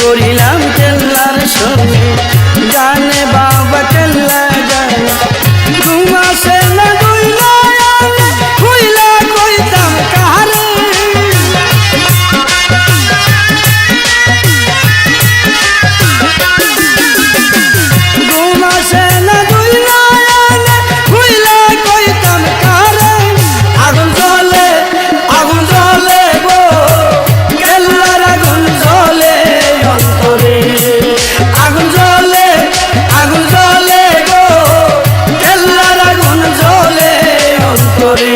করিলাম কেল্লার সঙ্গে জানে বাবা কেল্লা জানে ঘুমাসে না দুইলা খুইলা কইতাম কারে ঘুমাসে না দুইলা খুইলা কইতাম কারে আগুন জ্বলে গো কেল্লার আগুন জ্বলে অন্তরে আগুন জ্বলে গো কেল্লার আগুন জ্বলে অন্তরে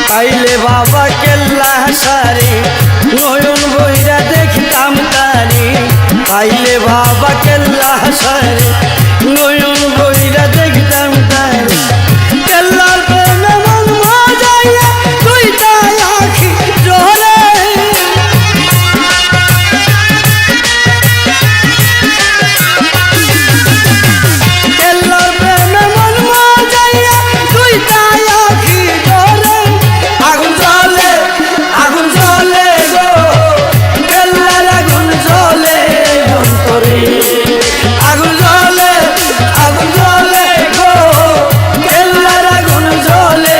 পাইলে বাবা কেল্লা সারি নয়ন বইরা দেখতাম তারি পাইলে বাবা কেল্লা সারি নয়ন বইরা দেখতাম তারি কেল্লার প্রেমে মন মজাইয়া দুইটা আখি জ্বলে কেল্লার প্রেমে মন মজাইয়া দুইটা আখি জ্বলে আগুন জ্বলে গো কেল্লার আগুন জ্বলে অন্তরে আগুন জ্বলে গো কেল্লার আগুন জ্বলে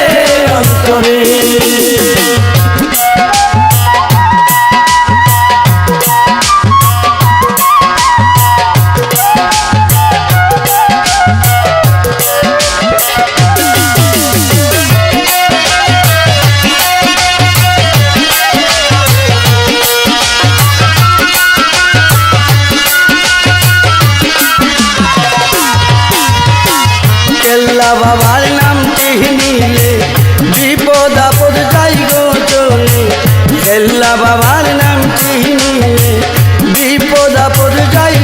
অন্তরে কেল্লা বাবার নামটি নিলে বিপদ আপদ যাই গো চলে কেল্লা বাবার নামটি নিলে বিপদ আপদ যাই